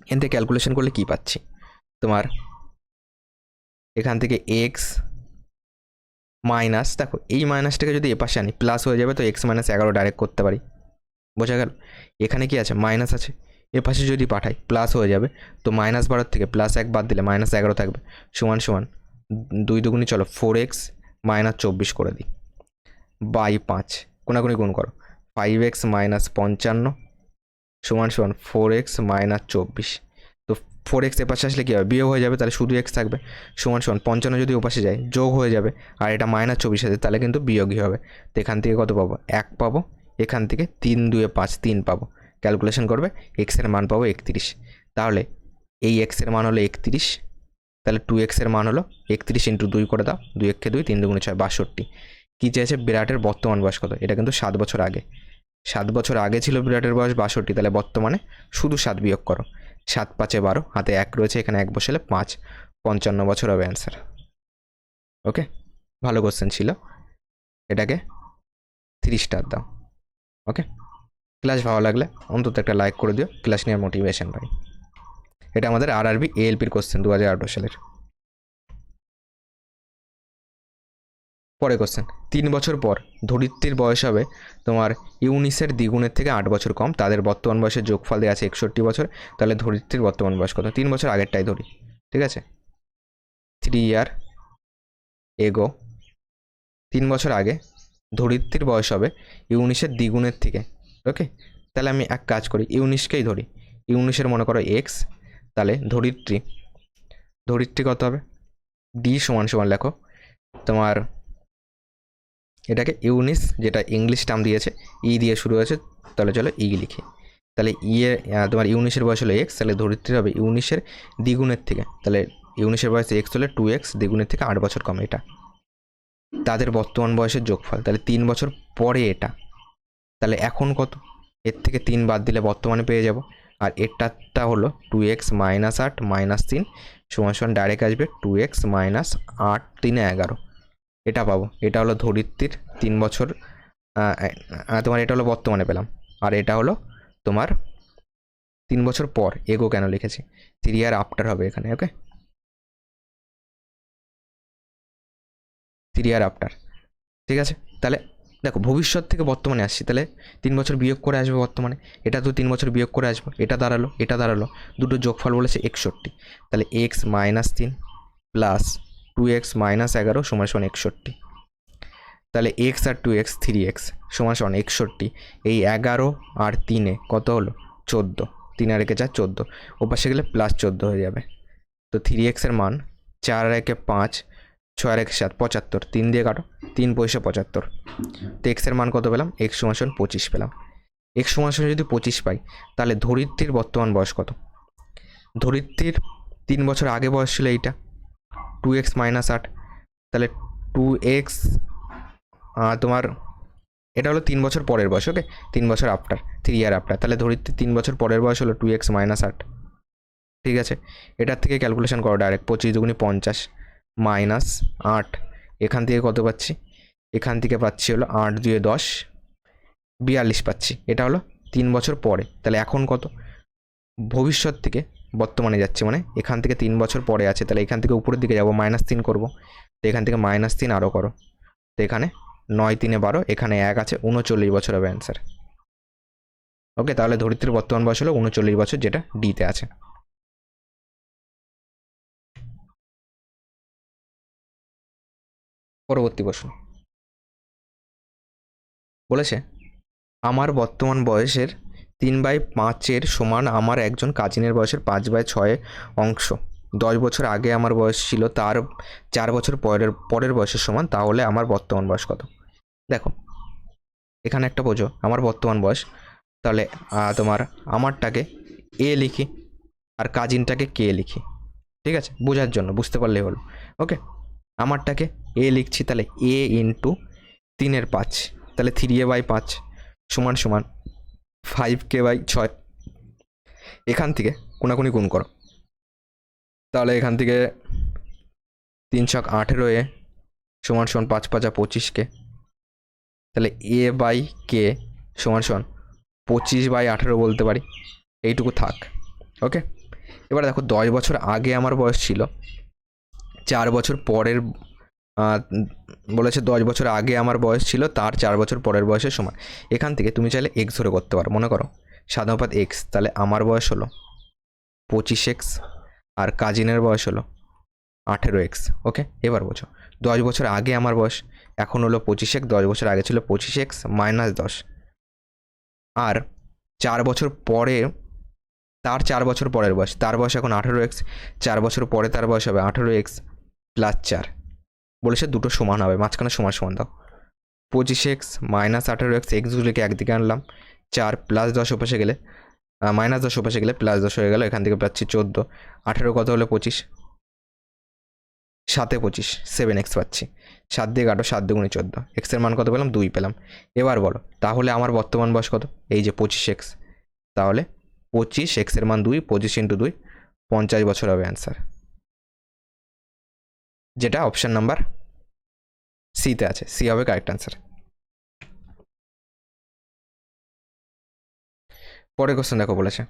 এখান থেকে ক্যালকুলেশন করলে কী পাচ্ছি তোমার? এখান থেকে এক্স মাইনাস, দেখো এই মাইনাসটাকে যদি এপাশে আনি প্লাস হয়ে যাবে, তো x-11 ডাইরেক্ট করতে পারি, বোঝা গেল? এখানে কি আছে? মাইনাস আছে, এপাশে যদি পাঠাই প্লাস হয়ে যাবে, তো -12 থেকে +1 বাদ দিলে -11 থাকবে, সমান সমান 2 দুগুণি চলো 4x -24 করে দিই, বাই 5, কোনাকুনি গুণ করো, 5x - 55 সমান সমান 4x - 24, তো 4x এপাশে আসলে কী হবে, বিয়োগ হয়ে যাবে, তাহলে শুধু এক্স থাকবে, সমান সমান 55 যদি ওপাশে যায় যোগ হয়ে যাবে, আর এটা -24 আছে, তাহলে কিন্তু বিয়োগই হবে। তো এখান থেকে কত পাবো, 1 পাবো, এখান থেকে 3 2 5 3 পাবো, ক্যালকুলেশন করবে, এক্সের মান পাবো 31। তাহলে এই এক্সের মান হলো 31, তাহলে 2x এর মান হলো 31 × 2 করে দাও, 2 1 2 3 2 6 62। কী চেয়েছে, বিরাটের বর্তমান বয়স কত, এটা কিন্তু 7 বছর আগে, 7 বছর আগে ছিল বিরাটের বয়স 62, তাহলে বর্তমানে শুধু 7 বিয়োগ করো, 7 5 12, হাতে 1 রয়েছে, এখানে 1 বসালে 5, 55 বছর হবে অ্যান্সার। ওকে, ভালো কোশ্চেন ছিল, এটাকে 3 স্টার দাও। ওকে, ক্লাস ভালো লাগলে অন্তত একটা লাইক করে দিও, ক্লাস নেওয়ার মোটিভেশন পাই। এটা আমাদের আরআরবি এএলপির কোশ্চেন 2018 সালের। পরে কোশ্চেন, 3 বছর পর ধরিত্রীর বয়স হবে তোমার ইউনিসের দ্বিগুণের থেকে 8 বছর কম, তাদের বর্তমান বয়সের যোগফল দেওয়া আছে 61 বছর, তাহলে ধরিত্রীর বর্তমান বয়স কত, 3 বছর আগেরটাই ধরি, ঠিক আছে। 3 ইয়ার এগো, 3 বছর আগে ধরিত্রীর বয়স হবে ইউনিসের দ্বিগুণের থেকে। ওকে, তাহলে আমি এক কাজ করি, ইউনিসকেই ধরি, ইউনিসের মনে করো এক্স, তাহলে ধরিত্রী কত হবে, ডি সমান সমান লেখো তোমার, এটাকে ইউনিস, যেটা ইংলিশ টার্ম দিয়েছে ই দিয়ে শুরু হয়েছে, তাহলে চলো ই লিখি। তাহলে তোমার ইউনিসের বয়স হলো এক্স, তাহলে ধরিত্রী হবে ইউনিসের দ্বিগুণের থেকে, তাহলে ইউনিসের বয়স এক্স হলে 2x, দ্বিগুণের থেকে 8 বছর কম, এটা তাদের বর্তমান বয়সের যোগফল, তাহলে 3 বছর পরে এটা, তাহলে এখন কত, এর থেকে 3 বাদ দিলে বর্তমানে পেয়ে যাব, আর এরটা হলো 2x - 8 - 3 সমান ডাইরেক্ট আসবে 2x - 8 3 11, এটা পাবো। এটা হলো ধরিত্রীর 3 বছর, তোমার এটা হলো বর্তমানে পেলাম, আর এটা হলো তোমার 3 বছর পর, এগো কেন লিখেছি, 3 ইয়ার আফটার হবে এখানে। ওকে, 3 ইয়ার আফটার, ঠিক আছে। তাহলে দেখো ভবিষ্যৎ থেকে বর্তমানে আসছি, তাহলে 3 বছর বিয়োগ করে আসবে বর্তমানে, এটা তো 3 বছর বিয়োগ করে আসবো, এটা দাঁড়ালো, দুটো যোগফল বলেছে 61, তাহলে x - 3 প্লাস 2x - 11 সমান 61, তাহলে x আর 2x 3x সমান 61, এই 11 আর 3-এ কত হলো 14, 3 আর 1 4 14, ওপাশে গেলে +14 হয়ে যাবে। তো 3x এর মান 4 আর 1 5, 6 আর 1 7 75, 3 দিয়ে কাটো, 3 পয়সা 75, তো x এর মান কত পেলাম, x সমান 25 পেলাম। x সমান যদি 25 পাই, তাহলে ধরিত্রীর বর্তমান বয়স কত, ধরিত্রীর 3 বছর আগে বয়স ছিল এইটা 2x - 8, তাহলে 2x তোমার এটা হলো 3 বছর পরের বয়স। ওকে, 3 বছর আফটার, 3 ইয়ার আফটার, তাহলে ধরিত্রীর 3 বছর পরের বয়স হলো 2x - 8, ঠিক আছে। এটার থেকে ক্যালকুলেশন করো ডাইরেক্ট, 25 দুগুণে 50 -8, এখান থেকে কত পাচ্ছি, এখান থেকে পাচ্ছি হলো 8 2 10 42 পাচ্ছি, এটা হলো 3 বছর পরে। তাহলে এখন কত, ভবিষ্যৎ থেকে বর্তমানে যাচ্ছে, মানে এখান থেকে 3 বছর পরে আছে, তাহলে এখান থেকে উপরের দিকে যাবো, -3 করবো, তো এখান থেকে -3 আরও করো, তো এখানে 9 3 12, এখানে 1 আছে, 39 বছর হবে অ্যান্সার। ওকে, তাহলে ধরিত্রীর বর্তমান বয়স হলো 39 বছর, যেটা ডিতে আছে। পরবর্তী প্রশ্ন বলেছে, আমার বর্তমান বয়সের 3/5 সমান আমার একজন কাজিনের বয়সের 5/6 অংশ, 10 বছর আগে আমার বয়স ছিল তার 4 বছর পরের বয়সের সমান, তাহলে আমার বর্তমান বয়স কত। দেখো এখানে একটা বোঝো, আমার বর্তমান বয়স, তাহলে তোমার আমারটাকে এ লিখি আর কাজিনটাকে কে লিখি, ঠিক আছে, বোঝার জন্য, বুঝতে পারলেই হলো। ওকে, আমারটাকে এ লিখছি, তাহলে a × 3/5, তাহলে 3a/5 সমান 5k/6, এখান থেকে কোনাকুনি গুণ করো, তাহলে এখান থেকে 3 ছক 18 সমান 5 5 25k, তাহলে a/k সমান 25/18 বলতে পারি, এইটুকু থাক। ওকে, এবার দেখো 10 বছর আগে আমার বয়স ছিল 4 বছর পরের, বলেছে 10 বছর আগে আমার বয়স ছিল তার 4 বছর পরের বয়সের সমান, এখান থেকে তুমি চাইলে এক্স ধরে করতে পারো, মনে করো সাধারণত এক্স, তাহলে আমার বয়স হলো 25x আর কাজিনের বয়স হলো 18x। ওকে, এবার বোঝো 10 বছর আগে আমার বয়স, এখন হলো 25x, 10 বছর আগে ছিল 25x - 10, আর 4 বছর পরে তার 4 বছর পরের বয়স, তার বয়স এখন 18x, 4 বছর পরে তার বয়স হবে 18x প্লাস 4। বলেছে দুটো সমান হবে, মাঝখানে সমান সমান দাও। 25x মাইনাস 18x, এক্সগুলিকে একদিকে আনলাম, 4 প্লাস 10 ওপাশে গেলে মাইনাস 10 ওপাশে গেলে প্লাস 10 হয়ে গেল, এখান থেকে পাচ্ছি 14, 18 কত হলো 25, 7 25, 7x পাচ্ছি, 7 দিয়ে কাটো, 7 দুগুণে 14, এক্সের মান কত পেলাম 2 পেলাম। এবার বলো তাহলে আমার বর্তমান বয়স কত, এই যে 25x, তাহলে 25 এক্সের মান 2, 25 ইন্টু 2, 50 বছর হবে অ্যান্সার, যেটা অপশান নাম্বার সিতে আছে, সি হবে কারেক্ট অ্যান্সার। পরের কোশ্চেন দেখো, বলেছে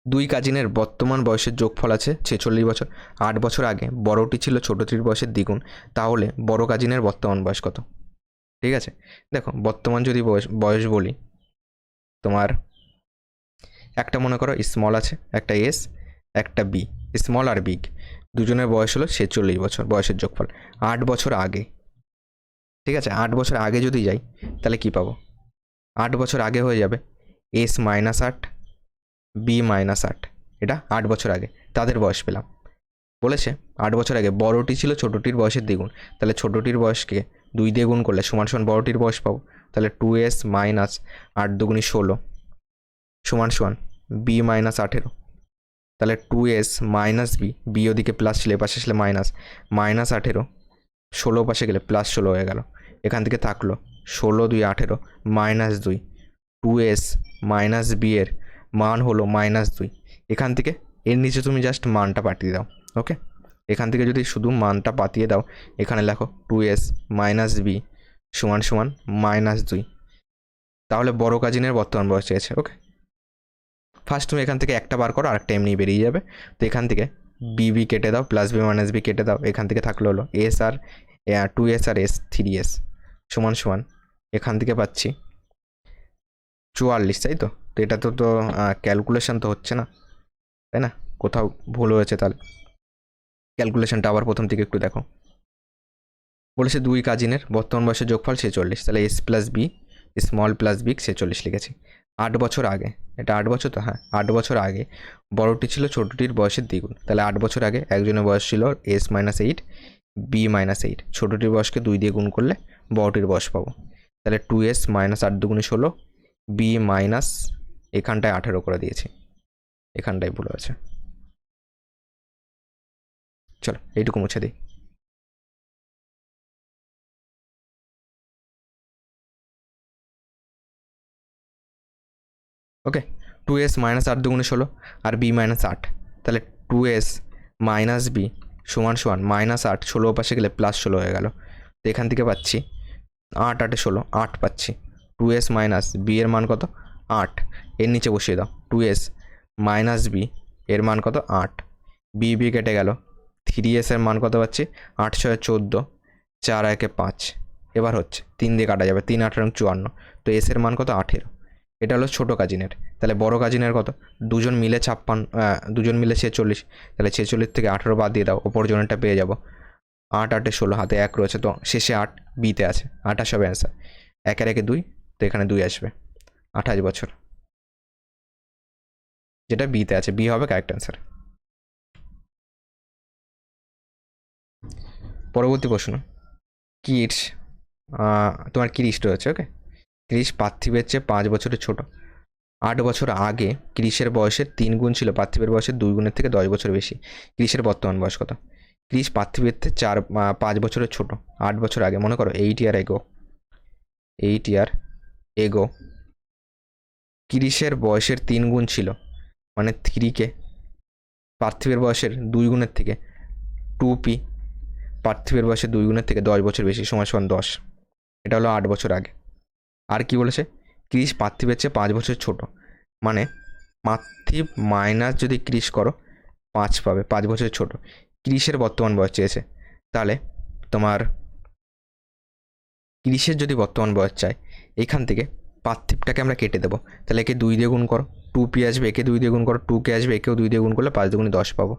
দুই কাজিনের বর্তমান বয়সের যোগফল আছে 46 বছর, 8 বছর আগে বড়টি ছিল ছোটটির বয়সের দ্বিগুণ, তাহলে বড় কাজিনের বর্তমান বয়স কত? ঠিক আছে, দেখো বর্তমান যদি বয়স বলি, তোমার একটা মনে করো স্মল আছে, একটা এস, একটা বি, স্মল আর বিগ, দুজনের বয়স হলো 46 বছর, বয়সের যোগফল 8 বছর আগে। ঠিক আছে, 8 বছর আগে যদি যাই তাহলে কি পাবো, 8 বছর আগে হয়ে যাবে এস মাইনাস 8, বি মাইনাস 8, এটা 8 বছর আগে তাদের বয়স পেলাম। বলেছে 8 বছর আগে বড়টি ছিল ছোটটির বয়সের দ্বিগুণ, তাহলে ছোটটির বয়সকে 2 দিয়ে গুণ করলে সমান সমান বড়টির বয়স পাবো, তাহলে 2s মাইনাস 8 দুগুণি 16 সমান সমান বি মাইনাস 18, তাহলে 2s মাইনাস বি, বি ওদিকে প্লাস ছিল এপাশে আসলে মাইনাস, মাইনাস 18, 16 পাশে গেলে প্লাস 16 হয়ে গেল, এখান থেকে থাকলো 16 2 18 মাইনাস 2, 2s মাইনাস বি এর মান হলো মাইনাস 2, এখান থেকে এর নিচে তুমি জাস্ট মানটা পাঠিয়ে দাও। ওকে, এখান থেকে যদি শুধু মানটা পাঠিয়ে দাও, এখানে লেখো 2s মাইনাস বি সমান সমান মাইনাস 2, তাহলে বড় কাজিনের বর্তমান বয়স চেয়েছে। ওকে, ফার্স্ট তুমি এখান থেকে একটা বার করো, আরেকটা এমনি বেরিয়ে যাবে, তো এখান থেকে বি কেটে দাও, প্লাস বি মাইনাস বি কেটে দাও, এখান থেকে থাকলো হলো এস আর 2s আর এস 3s সমান সমান, এখান থেকে পাচ্ছি 44, তাই তো? তো এটা তো ক্যালকুলেশন তো হচ্ছে না, তাই না? কোথাও ভুল হয়েছে, তাহলে ক্যালকুলেশনটা আবার প্রথম থেকে একটু দেখো। বলেছে দুই কাজিনের বর্তমান বয়সের যোগফল 46, তাহলে S plus B small plus B 46 লিখেছি। 8 বছর আগে, এটা 8 বছর তো, হ্যাঁ 8 বছর আগে বড়টি ছিল ছোটটির বয়সের দ্বিগুণ, তাহলে 8 বছর আগে একজনের বয়স ছিল এস মাইনাস 8, বি মাইনাস 8, ছোটটির বয়সকে 2 দিয়ে গুণ করলে বড়টির বয়স পাবো, তাহলে 2s মাইনাস 8 দুগুণে 16, বি মাইনাস এখানটায় 18 করে দিয়েছি, এখানটায় ভুল হয়েছে, চলো এইটুকু মুছে দিই। ওকে, 2s মাইনাস 8 দুগুণে 16 আর বি মাইনাস 8, তাহলে 2s মাইনাস বি সমান সমান মাইনাস 8, 16 পাশে গেলে প্লাস 16 হয়ে গেল, তো এখান থেকে পাচ্ছি 8 8 16, 8 পাচ্ছি, 2s মাইনাস বি এর মান কত 8, এর নিচে বসিয়ে দাও 2s মাইনাস বি এর মান কত 8, বি বি কেটে গেল, 3s এর মান কত পাচ্ছি 8 6 14, 4 1 5, এবার হচ্ছে 3 দিয়ে কাটা যাবে, 3 8 54, তো এস এর মান কত 18, এটা হলো ছোটো কাজিনের। তাহলে বড় কাজিনের কত, দুজন মিলে 56, দুজন মিলে 46, তাহলে 46 থেকে 18 বাদ দিয়ে দাও, ওপর জনেরটা পেয়ে যাবো 8 8 16, হাতে 1 রয়েছে, তো শেষে 8 বিতে আছে, 28 হবে অ্যান্সার, 1 এর 1 2, তো এখানে 2 আসবে, 28 বছর, যেটা বিতে আছে, বি হবে কারেক্ট অ্যান্সার। পরবর্তী প্রশ্ন, কিডস, তোমার ক্রিস রয়েছে। ওকে, ক্রিস পার্থিবের চেয়ে 5 বছরের ছোট, 8 বছর আগে ক্রিসের বয়সের 3 গুণ ছিল পার্থিবের বয়সের 2 গুণের থেকে 10 বছর বেশি, ক্রিসের বর্তমান বয়স কত? ক্রিস পার্থিবের থেকে 5 বছরের ছোট, 8 বছর আগে, মনে করো 8 ইয়ার এগো ক্রিসের বয়সের 3 গুণ ছিল, মানে 3কে পার্থিবের বয়সের 2 গুণের থেকে 2p পার্থিবের বয়সের 2 গুণের থেকে 10 বছর বেশি সমান সমান 10, এটা হলো 8 বছর আগে। আর কি বলেছে, ক্রিস পার্থিবের চেয়ে 5 বছর ছোট, মানে পার্থিব মাইনাস যদি ক্রিস করো 5 পাবে, 5 বছর ছোট, ক্রিসের বর্তমান বয়স চেয়েছে, তাহলে তোমার ক্রিসের যদি বর্তমান বয়স চাই, এখান থেকে পার্থিবটাকে আমরা কেটে দেবো, তাহলে একে 2 দিয়ে গুণ করো, 2p আসবে, একে 2 দিয়ে গুণ করো, 2k আসবে, একেও 2 দিয়ে গুণ করলে 5 দুগুণে 10 পাবো।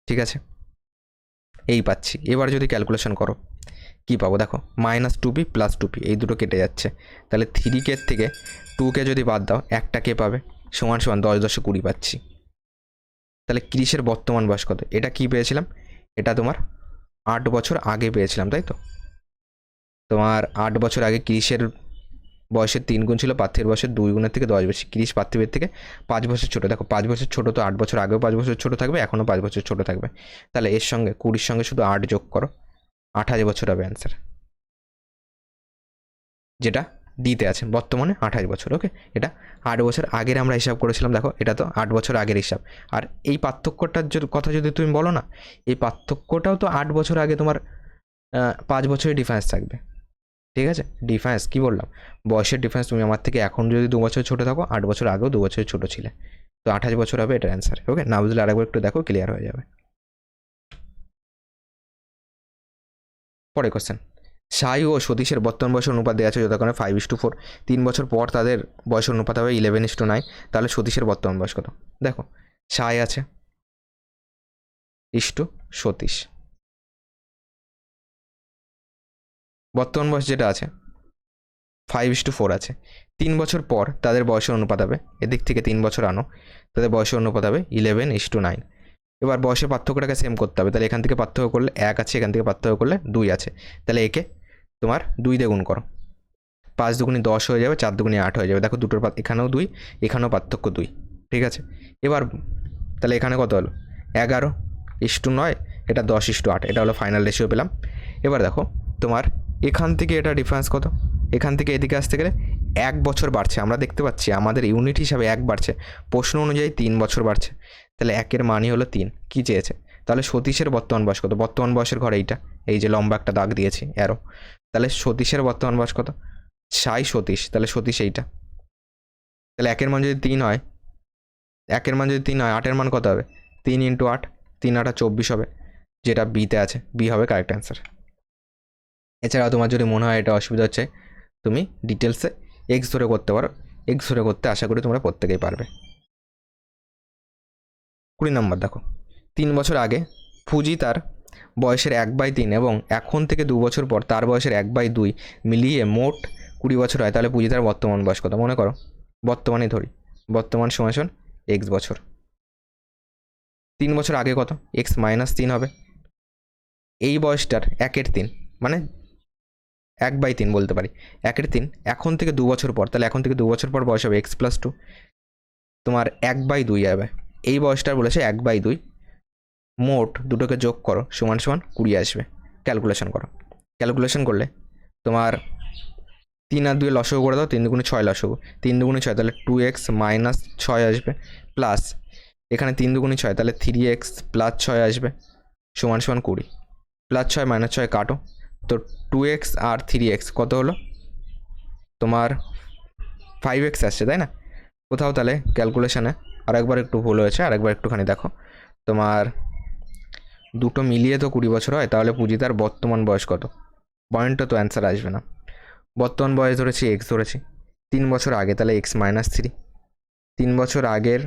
ঠিক আছে, এই পাচ্ছি। এবার যদি ক্যালকুলেশন করো কি পাবো, দেখো মাইনাস 2p প্লাস 2p এই দুটো কেটে যাচ্ছে, তাহলে 3k থেকে 2k যদি বাদ দাও, একটা কে পাবে, সমান সমান 10×20 পাচ্ছি। তাহলে ক্রিসের বর্তমান বয়স কত? এটা কি পেয়েছিলাম? এটা তোমার 8 বছর আগে পেয়েছিলাম, তাই তো? তোমার 8 বছর আগে ক্রিসের বয়সের 3 গুণ ছিল, পার্থিবের বয়সের 2 গুণের থেকে 10 বেশি। ক্রিস পার্থিবের থেকে 5 বছর ছোটো। দেখো 5 বছর ছোটো, তো 8 বছর আগেও 5 বছর ছোটো থাকবে, এখনও 5 বছর ছোটো থাকবে। তাহলে এর সঙ্গে 20-র সঙ্গে শুধু 8 যোগ করো, 28 বছর হবে অ্যান্সার, যেটা ডিতে আছে। বর্তমানে 28 বছর। ওকে, এটা 8 বছর আগের আমরা হিসাব করেছিলাম। দেখো এটা তো 8 বছর আগের হিসাব। আর এই পার্থক্যটার কথা যদি তুমি বলো না, এই পার্থক্যটাও তো 8 বছর আগে তোমার 5 বছরের ডিফারেন্স থাকবে। ঠিক আছে, ডিফারেন্স কি বললাম? বয়সের ডিফারেন্স। তুমি আমার থেকে এখন যদি 2 বছর ছোটো থাকো, 8 বছর আগেও 2 বছর ছোটো ছিলে, তো 28 বছর হবে এটার অ্যান্সার। ওকে, না বুঝলে আরেকবার একটু দেখো, ক্লিয়ার হয়ে যাবে। পরে কোশ্চেন, সাই ও সতীশের বর্তমান বয়সের অনুপাত দেওয়া আছে যথাক্রমে 5:4। 3 বছর পর তাদের বয়সের অনুপাত হবে 11:9। তাহলে সতীশের বর্তমান বয়স কত? দেখো সাই আছে ইস্টু সতীশ, বর্তমান বয়স যেটা আছে 5:4 আছে। 3 বছর পর তাদের বয়সের অনুপাত হবে, এদিক থেকে 3 বছর আনো, তাদের বয়সের অনুপাত হবে 11:9। এবার বয়সের পার্থক্যটাকে সেম করতে হবে। তাহলে এখান থেকে পার্থক্য করলে 1 আছে, এখান থেকে পার্থক্য করলে 2 আছে। তাহলে একে তোমার 2 দিয়ে গুণ করো, 5 দুগুণে 10 হয়ে যাবে, 4 দুগুণে 8 হয়ে যাবে। দেখো দুটোর এখানেও 2, এখানেও পার্থক্য 2। ঠিক আছে, এবার তাহলে এখানে কত হলো? 11:9, এটা 10:8। এটা হলো ফাইনাল রেশিও পেলাম। এবার দেখো তোমার এখান থেকে এটা ডিফারেন্স কত? এখান থেকে এদিকে আসতে গেলে 1 বছর বাড়ছে। আমরা দেখতে পাচ্ছি আমাদের ইউনিট হিসাবে 1 বাড়ছে, প্রশ্ন অনুযায়ী 3 বছর বাড়ছে। তাহলে 1-এর মানই হলো 3। কী চেয়েছে? তাহলে সতীশের বর্তমান বয়স কত? বর্তমান বয়সের ঘরে এইটা, এই যে লম্বা একটা দাগ দিয়েছি অ্যারো। তাহলে সতীশের বর্তমান বয়স কত? সাই সতীশ, তাহলে সতীশ এইটা। তাহলে 1-এর মান যদি 3 হয়, 1-এর মান যদি 3 হয়, 8-এর মান কত হবে? 3 × 8, 3 8 24 হবে, যেটা বিতে আছে। বি হবে কারেক্ট অ্যান্সার। এছাড়াও তোমার যদি মনে হয় এটা অসুবিধা হচ্ছে, তুমি ডিটেলসে এক্স ধরে করতে পারো। এক্স ধরে করতে আশা করি তোমরা প্রত্যেকেই পারবে। 20 নম্বর দেখো, 3 বছর আগে ফুজি তার বয়সের 1/3 এবং এখন থেকে 2 বছর পর তার বয়সের 1/2 মিলিয়ে মোট 20 বছর হয়। তাহলে ফুজি তার বর্তমান বয়স কত? মনে করো বর্তমানে ধরি, বর্তমান সমান এক্স বছর। 3 বছর আগে কত? x-3 হবে। এই বয়সটার 1/3, মানে 1/3 বলতে পারি। 1/3 এখন থেকে 2 বছর পর, তাহলে এখন থেকে 2 বছর পর বয়স হবে x+2, তোমার 1/2 যাবে। এই বয়সটার বলেছে 1/2, মোট দুটোকে যোগ করো, সমান 20 আসবে। ক্যালকুলেশন করো, ক্যালকুলেশন করলে তোমার 3 আর 2 লসগু করে দাও, 3 দুগুণে 6 লসগু, 3 দুগুণে 6, তাহলে 2x - 6 আসবে, প্লাস এখানে 3 দুগুণে 6, তাহলে 3x + 6 আসবে, সমান 20। +6 - 6 কাটো, তো 2x আর 3x কত হলো? তোমার 5x আসছে, তাই না? কোথাও তাহলে ক্যালকুলেশানে আরেকবার একটু ভুল হয়েছে, আরেকবার একটুখানি দেখো। তোমার দুটো মিলিয়ে তো 20 বছর হয়, তাহলে পুঁজি তার বর্তমান বয়স কত? পয়েন্টটা তো অ্যান্সার আসবে না। বর্তমান বয়স ধরেছি, এক্স ধরেছি, 3 বছর আগে, তাহলে x-3। 3 বছর আগের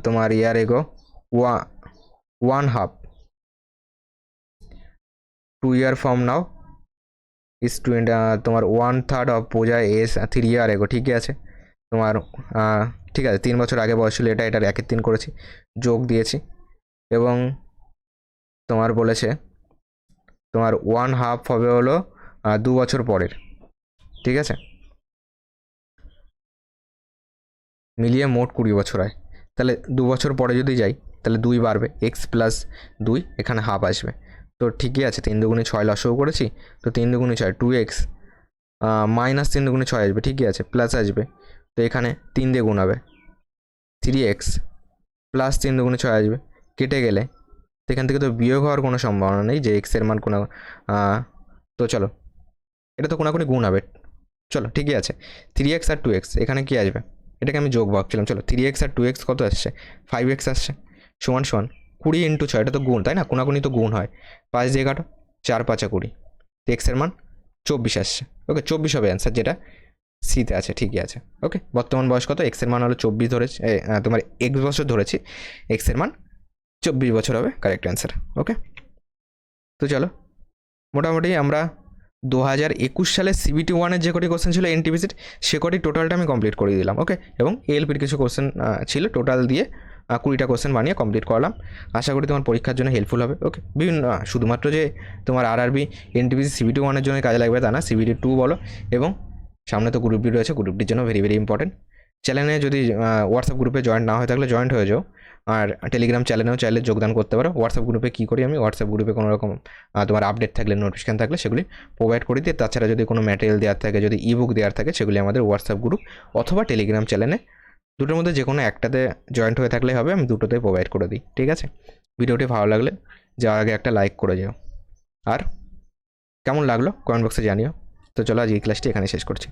তোমার ইয়ার এগো 1/2, 2 year from now is তোমার 1/3 অফ পূজা এস 3 year এগো। ঠিকই আছে তোমার, ঠিক আছে 3 বছর আগে বয়স ছিল, এটার 1/3 করেছি, যোগ দিয়েছি, এবং তোমার বলেছে তোমার 1/2 হবে হলো 2 বছর পরের। ঠিক আছে, মিলিয়ে মোট 20 বছর হয়। তাহলে 2 বছর পরে যদি যাই, তাহলে 2 বাড়বে, x+2, এখানে হাফ আসবে। তো ঠিকই আছে, 3 দুগুণে 6 লসও করেছি, তো 3 দুগুণে 6, 2x -3 দুগুণে 6 আসবে, ঠিকই আছে, প্লাস আসবে, তো এখানে 3 দিয়ে গুণ হবে, 3x প্লাস 3 দুগুণে 6 আসবে, কেটে গেলে তো এখান থেকে তো বিয়োগ হওয়ার কোনো সম্ভাবনা নেই যে এক্সের মান কোনো, তো চলো এটা তো কোনাকুনি গুণ হবে, চলো ঠিকই আছে। 3x আর 2x এখানে কি আসবে? এটাকে আমি যোগ ভাবছিলাম। চলো 3x আর 2x কত আসছে? 5x আসছে, সমান 20 × 6, এটা তো গুণ, তাই না? কোনাকুনি তো গুণ হয়, 5 দিয়ে কাটো, 4 5 20, তো এক্সের মান 24 আসছে। ওকে, 24 হবে অ্যান্সার, যেটা সিতে আছে। ঠিকই আছে। ওকে, বর্তমান বয়স কত? এক্সের মান হলো 24 ধরেছি, তোমার x বছর ধরেছি, এক্সের মান 24 বছর হবে কারেক্ট অ্যান্সার। ওকে, তো চলো মোটামুটি আমরা 2021 সালে সিবিটি ওয়ানের যে কটি কোশ্চেন ছিল এনটিপিসির, সে কটি টোটালটা আমি কমপ্লিট করে দিলাম। ওকে, এবং এলপির কিছু কোশ্চেন ছিল, টোটাল দিয়ে 20টা কোশ্চেন বানিয়ে কমপ্লিট করলাম। আশা করি তোমার পরীক্ষার জন্য হেল্পফুল হবে। ওকে, বিভিন্ন শুধুমাত্র যে তোমার আরআরবি এনটিপিসি সিবিটি ওয়ানের জন্য কাজে লাগবে তা না, সিবিটি 2 বলো, এবং সামনে তো গ্রুপ ডি রয়েছে, গ্রুপ ডির জন্য ভেরি ভেরি ইম্পর্টেন্ট। চ্যানেলে যদি হোয়াটসঅ্যাপ গ্রুপে জয়েন্ট না হয়ে থাকলে জয়েন্ট হয়ে যাও, আর টেলিগ্রাম চ্যানেলেও চাইলে যোগদান করতে পারো। হোয়াটসঅ্যাপ গ্রুপে কী করি আমি, হোয়াটসঅ্যাপ গ্রুপে কোনো রকম তোমার আপডেট থাকলে, নোটিফিকেশন থাকলে সেগুলি প্রোভাইড করে দিই। তাছাড়া যদি কোনো ম্যাটেরিয়াল দেওয়ার থাকে, যদি ইবুক দেওয়ার থাকে, সেগুলি আমাদের হোয়াটসঅ্যাপ গ্রুপ অথবা টেলিগ্রাম চ্যানেলে, দুটোর মধ্যে যে কোনো একটাতে জয়েন্ট হয়ে থাকলেই হবে, আমি দুটোতে প্রোভাইড করে দিই। ঠিক আছে, ভিডিওটি ভালো লাগলে যাওয়ার আগে একটা লাইক করে যেও, আর কেমন লাগলো কমেন্ট বক্সে জানিও। তো চলো আজ এই ক্লাসটি এখানে শেষ করছি।